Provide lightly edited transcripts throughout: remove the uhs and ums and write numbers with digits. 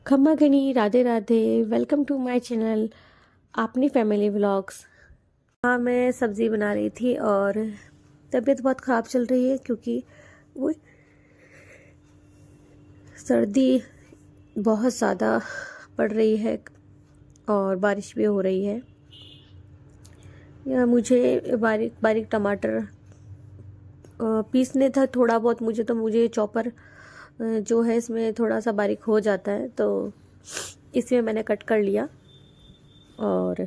खम्मा घनी Radhe Radhe. Welcome to my channel अपनी फैमिली व्लॉग्स। हाँ, मैं सब्ज़ी बना रही थी और तबीयत बहुत ख़राब चल रही है क्योंकि वो सर्दी बहुत ज़्यादा पड़ रही है और बारिश भी हो रही है। या मुझे बारीक बारीक टमाटर पीसने था थोड़ा बहुत। मुझे चॉपर जो है इसमें थोड़ा सा बारीक हो जाता है, तो इसमें मैंने कट कर लिया। और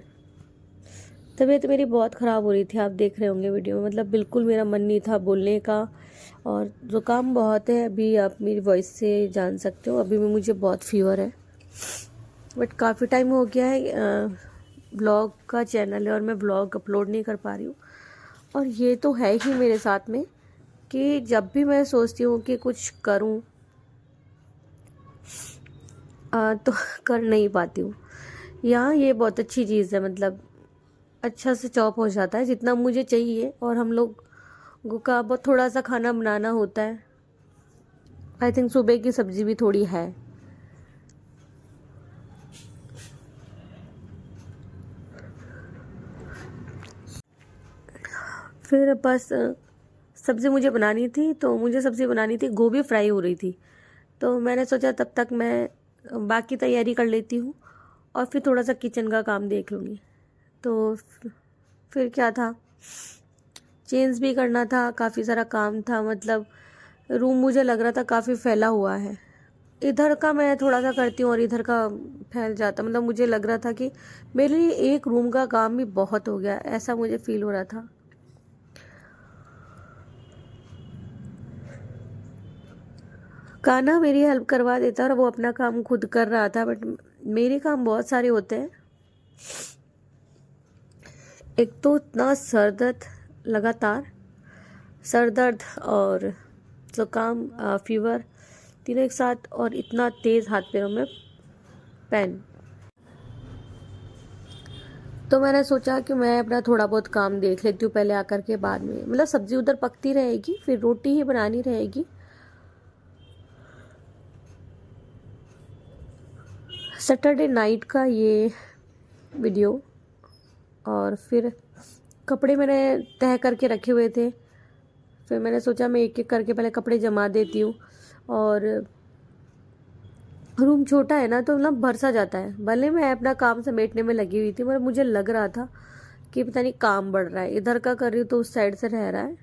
तबीयत मेरी बहुत ख़राब हो रही थी, आप देख रहे होंगे वीडियो में। मतलब बिल्कुल मेरा मन नहीं था बोलने का, और ज़ुकाम बहुत है। अभी आप मेरी वॉइस से जान सकते हो, अभी भी मुझे बहुत फीवर है। बट काफ़ी टाइम हो गया है, ब्लॉग का चैनल है और मैं ब्लॉग अपलोड नहीं कर पा रही हूँ। और ये तो है ही मेरे साथ में कि जब भी मैं सोचती हूँ कि कुछ करूँ तो कर नहीं पाती हूँ। यहाँ ये बहुत अच्छी चीज़ है, मतलब अच्छा से चॉप हो जाता है जितना मुझे चाहिए। और हम लोग का बहुत थोड़ा सा खाना बनाना होता है। आई थिंक सुबह की सब्जी भी थोड़ी है। फिर बस सब्ज़ी मुझे बनानी थी, तो मुझे सब्ज़ी बनानी थी, गोभी फ्राई हो रही थी। तो मैंने सोचा तब तक मैं बाकी तैयारी कर लेती हूँ और फिर थोड़ा सा किचन का काम देख लूँगी। तो फिर क्या था, चेंज भी करना था, काफ़ी सारा काम था। मतलब रूम मुझे लग रहा था काफ़ी फैला हुआ है। इधर का मैं थोड़ा सा करती हूँ और इधर का फैल जाता। मतलब मुझे लग रहा था कि मेरे लिए एक रूम का काम भी बहुत हो गया, ऐसा मुझे फील हो रहा था। कान्हा मेरी हेल्प करवा देता और वो अपना काम खुद कर रहा था, बट मेरे काम बहुत सारे होते हैं। एक तो इतना सर दर्द, लगातार सर दर्द और जुकाम, फीवर, तीनों एक साथ, और इतना तेज़ हाथ पैरों में पेन। तो मैंने सोचा कि मैं अपना थोड़ा बहुत काम देख लेती हूँ पहले आकर के, बाद में मतलब सब्ज़ी उधर पकती रहेगी, फिर रोटी ही बनानी रहेगी। सैटरडे नाइट का ये वीडियो। और फिर कपड़े मैंने तह करके रखे हुए थे। फिर मैंने सोचा मैं एक एक करके पहले कपड़े जमा देती हूँ। और रूम छोटा है ना, तो मतलब भर सा जाता है। भले मैं अपना काम समेटने में लगी हुई थी, मगर मुझे लग रहा था कि पता नहीं काम बढ़ रहा है। इधर का कर रही हूँ तो उस साइड से रह रहा है,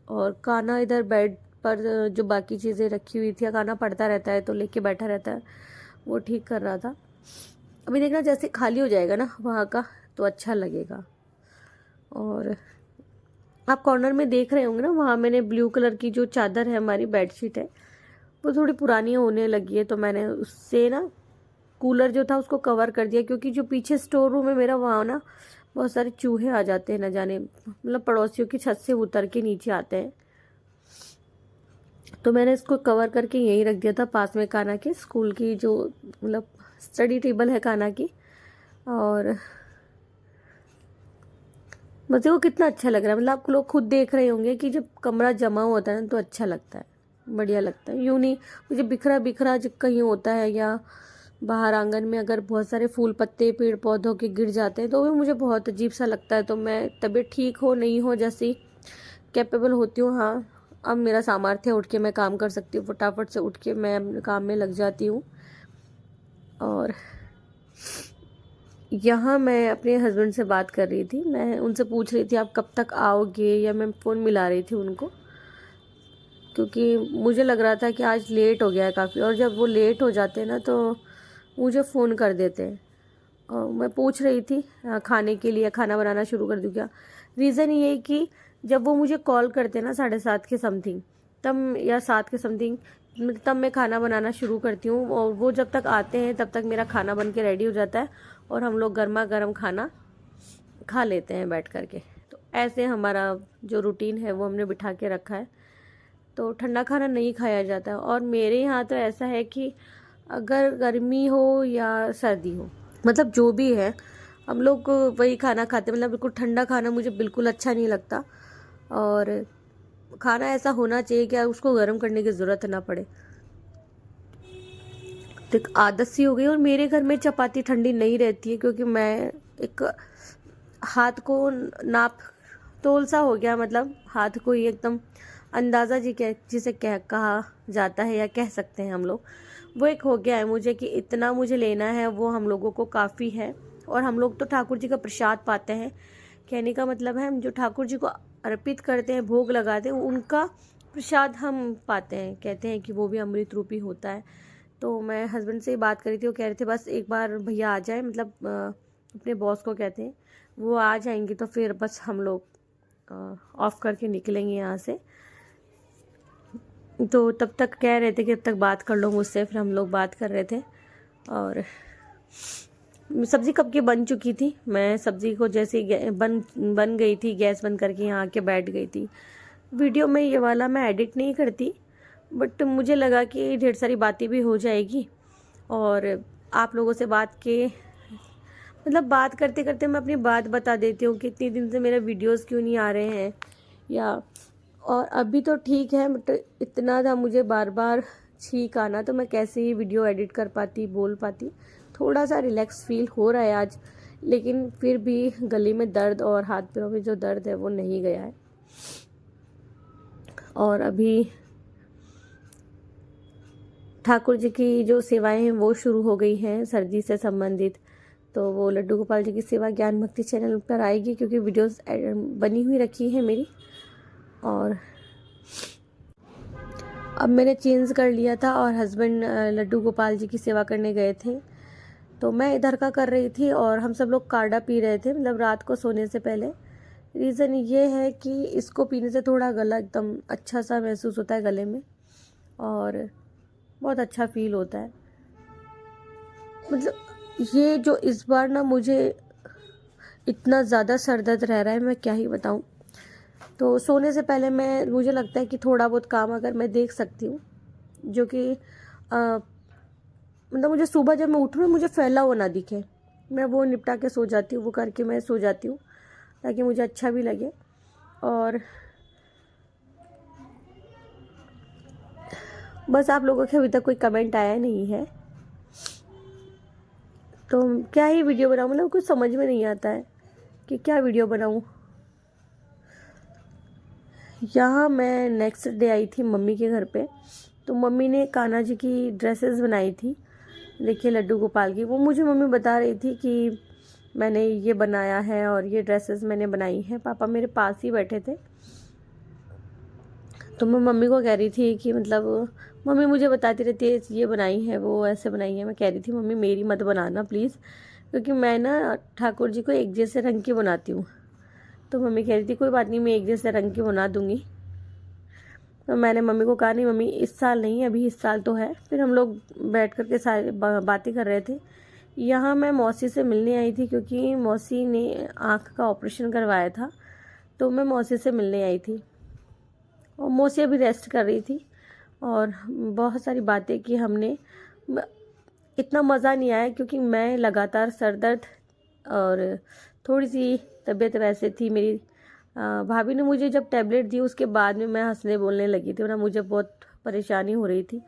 और कान्हा इधर बेड पर जो बाकी चीज़ें रखी हुई थी, कान्हा पढ़ता रहता है तो लेके बैठा रहता है, वो ठीक कर रहा था। अभी देखना जैसे खाली हो जाएगा ना वहाँ का, तो अच्छा लगेगा। और आप कॉर्नर में देख रहे होंगे ना, वहाँ मैंने ब्लू कलर की जो चादर है, हमारी बेडशीट है, वो थोड़ी पुरानी होने लगी है, तो मैंने उससे ना कूलर जो था उसको कवर कर दिया। क्योंकि जो पीछे स्टोर रूम है मेरा, वहाँ ना बहुत सारे चूहे आ जाते हैं, न जाने मतलब पड़ोसियों की छत से उतर के नीचे आते हैं। तो मैंने इसको कवर करके यहीं रख दिया था, पास में कान्हा के स्कूल की जो मतलब स्टडी टेबल है कान्हा की। और मुझे वो कितना अच्छा लग रहा है। मतलब आप लोग खुद देख रहे होंगे कि जब कमरा जमा होता है ना, तो अच्छा लगता है, बढ़िया लगता है। यूं नहीं मुझे बिखरा बिखरा जब कहीं होता है, या बाहर आंगन में अगर बहुत सारे फूल पत्ते पेड़ पौधों के गिर जाते हैं, तो भी मुझे बहुत अजीब सा लगता है। तो मैं तबीयत ठीक हो नहीं हो, जैसी कैपेबल होती हूँ, हाँ अब मेरा सामर्थ्य उठ के मैं काम कर सकती हूँ, फटाफट से उठ के मैं अपने काम में लग जाती हूँ। और यहाँ मैं अपने हस्बैंड से बात कर रही थी, मैं उनसे पूछ रही थी आप कब तक आओगे, या मैं फ़ोन मिला रही थी उनको, क्योंकि मुझे लग रहा था कि आज लेट हो गया है काफ़ी। और जब वो लेट हो जाते हैं ना, तो मुझे फ़ोन कर देते हैं। और मैं पूछ रही थी खाने के लिए, खाना बनाना शुरू कर दूँ क्या। रीज़न ये है कि जब वो मुझे कॉल करते हैं ना 7:30 के समथिंग, तब या 7 के समथिंग, तब मैं खाना बनाना शुरू करती हूँ। और वो जब तक आते हैं तब तक मेरा खाना बन के रेडी हो जाता है, और हम लोग गर्मा गर्म खाना खा लेते हैं बैठ करके। तो ऐसे हमारा जो रूटीन है वो हमने बिठा के रखा है। तो ठंडा खाना नहीं खाया जाता है। और मेरे यहाँ तो ऐसा है कि अगर गर्मी हो या सर्दी हो, मतलब जो भी है, हम लोग वही खाना खाते हैं। मतलब बिल्कुल ठंडा खाना मुझे बिल्कुल अच्छा नहीं लगता। और खाना ऐसा होना चाहिए कि उसको गर्म करने की ज़रूरत ना पड़े। एक आदत सी हो गई। और मेरे घर में चपाती ठंडी नहीं रहती है, क्योंकि मैं एक हाथ को नाप तोल सा हो गया, मतलब हाथ को ही एकदम अंदाज़ा जिसे कहा जाता है या कह सकते हैं हम लोग, वो एक हो गया है मुझे कि इतना मुझे लेना है, वो हम लोगों को काफ़ी है। और हम लोग तो ठाकुर जी का प्रसाद पाते हैं, कहने का मतलब है हम जो ठाकुर जी को अर्पित करते हैं, भोग लगाते हैं, उनका प्रसाद हम पाते हैं। कहते हैं कि वो भी अमृत रूपी होता है। तो मैं हस्बैंड से ही बात करी थी, वो कह रहे थे बस एक बार भैया आ जाए, मतलब अपने बॉस को कहते हैं, वो आ जाएंगे तो फिर बस हम लोग ऑफ करके निकलेंगे यहाँ से। तो तब तक कह रहे थे कि तब तक बात कर लो मुझसे, फिर हम लोग बात कर रहे थे। और सब्ज़ी कब की बन चुकी थी, मैं सब्ज़ी को जैसे बन गई थी, गैस बंद करके यहाँ आके बैठ गई थी। वीडियो में ये वाला मैं एडिट नहीं करती, बट मुझे लगा कि ढेर सारी बातें भी हो जाएगी, और आप लोगों से बात बात करते करते मैं अपनी बात बता देती हूँ कि इतनी दिन से मेरे वीडियोस क्यों नहीं आ रहे हैं, या और अभी तो ठीक है, बट इतना था मुझे बार बार छींक आना, तो मैं कैसे ही वीडियो एडिट कर पाती, बोल पाती। थोड़ा सा रिलैक्स फील हो रहा है आज, लेकिन फिर भी गले में दर्द और हाथ पैरों में जो दर्द है वो नहीं गया है। और अभी ठाकुर जी की जो सेवाएं हैं वो शुरू हो गई हैं सर्दी से संबंधित। तो वो लड्डू गोपाल जी की सेवा ज्ञान भक्ति चैनल पर आएगी, क्योंकि वीडियोस बनी हुई रखी है मेरी। और अब मैंने चेंज कर लिया था, और हस्बैंड लड्डू गोपाल जी की सेवा करने गए थे, तो मैं इधर का कर रही थी, और हम सब लोग काढ़ा पी रहे थे, मतलब रात को सोने से पहले। रीज़न ये है कि इसको पीने से थोड़ा गला एकदम अच्छा सा महसूस होता है गले में, और बहुत अच्छा फील होता है। मतलब ये जो इस बार ना मुझे इतना ज़्यादा सर दर्द रह रहा है, मैं क्या ही बताऊँ। तो सोने से पहले मुझे लगता है कि थोड़ा बहुत काम अगर मैं देख सकती हूँ, जो कि मतलब मुझे सुबह जब मैं उठूँ मुझे फैला हुआ ना दिखे, मैं वो निपटा के सो जाती हूँ, वो करके मैं सो जाती हूँ, ताकि मुझे अच्छा भी लगे। और बस आप लोगों के अभी तक कोई कमेंट आया नहीं है, तो क्या ही वीडियो बनाऊँ, मतलब कुछ समझ में नहीं आता है कि क्या वीडियो बनाऊँ। यहाँ मैं नेक्स्ट डे आई थी मम्मी के घर पे, तो मम्मी ने कान्हा जी की ड्रेसेस बनाई थी, देखिए लड्डू गोपाल की। वो मुझे मम्मी बता रही थी कि मैंने ये बनाया है और ये ड्रेसेस मैंने बनाई हैं। पापा मेरे पास ही बैठे थे, तो मैं मम्मी को कह रही थी कि मतलब मम्मी मुझे बताती रहती है ये बनाई है, वो ऐसे बनाई है। मैं कह रही थी मम्मी मेरी मत बनाना प्लीज़, क्योंकि मैं ना ठाकुर जी को एक जैसे रंग की बनाती हूँ। तो मम्मी कह रही थी कोई बात नहीं, मैं एक जैसे रंग की बना दूँगी। तो मैंने मम्मी को कहा नहीं मम्मी इस साल नहीं, अभी इस साल तो है। फिर हम लोग बैठ कर के सारे बातें कर रहे थे। यहाँ मैं मौसी से मिलने आई थी, क्योंकि मौसी ने आँख का ऑपरेशन करवाया था, तो मैं मौसी से मिलने आई थी, और मौसी अभी रेस्ट कर रही थी, और बहुत सारी बातें की हमने। इतना मज़ा नहीं आया, क्योंकि मैं लगातार सर दर्द और थोड़ी सी तबीयत वैसे थी मेरी। भाभी ने मुझे जब टैबलेट दी उसके बाद में मैं हंसने बोलने लगी थी, वरना मुझे बहुत परेशानी हो रही थी,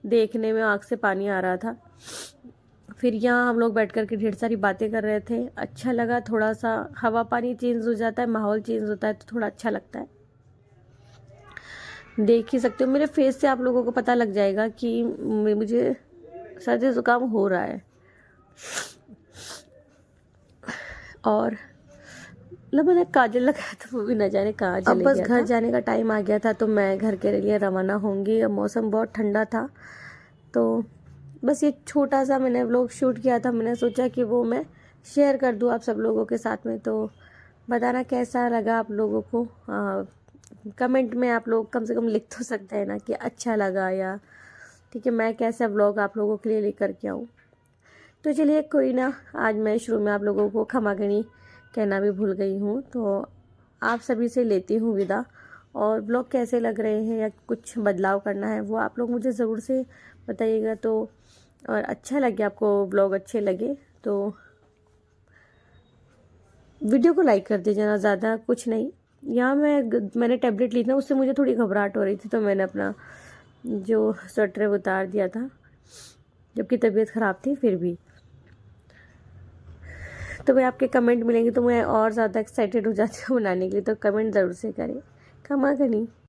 देखने में आँख से पानी आ रहा था। फिर यहाँ हम लोग बैठ कर के ढेर सारी बातें कर रहे थे, अच्छा लगा। थोड़ा सा हवा पानी चेंज हो जाता है, माहौल चेंज होता है, तो थोड़ा अच्छा लगता है। देख ही सकते हो मेरे फेस से, आप लोगों को पता लग जाएगा कि मुझे सर्दी जुकाम हो रहा है। और मतलब मैंने काजल लगाया था, वो भी न जाने कहाँ चले गया। अब बस घर जाने का टाइम आ गया था, तो मैं घर के लिए रवाना होंगी। मौसम बहुत ठंडा था, तो बस एक छोटा सा मैंने व्लॉग शूट किया था। मैंने सोचा कि वो मैं शेयर कर दूँ आप सब लोगों के साथ में, तो बताना कैसा लगा आप लोगों को। कमेंट में आप लोग कम से कम लिख तो सकते हैं ना कि अच्छा लगा, या ठीक है मैं कैसा व्लॉग आप लोगों के लिए लेकर के आऊँ। तो चलिए कोई ना, आज मैं शुरू में आप लोगों को खमागणी कहना भी भूल गई हूँ, तो आप सभी से लेती हूँ विदा। और ब्लॉग कैसे लग रहे हैं या कुछ बदलाव करना है वो आप लोग मुझे ज़रूर से बताइएगा। तो और अच्छा लगे आपको, ब्लॉग अच्छे लगे तो वीडियो को लाइक कर दीजिए ना, ज़्यादा कुछ नहीं। यहाँ मैंने टैबलेट ली थी, उससे मुझे थोड़ी घबराहट हो रही थी, तो मैंने अपना जो स्वेटर उतार दिया था। जबकि तबीयत ख़राब थी फिर भी। तो मैं आपके कमेंट मिलेंगे तो मैं और ज़्यादा एक्साइटेड हो जाती हूँ बनाने के लिए, तो कमेंट ज़रूर से करें। खमा गनी।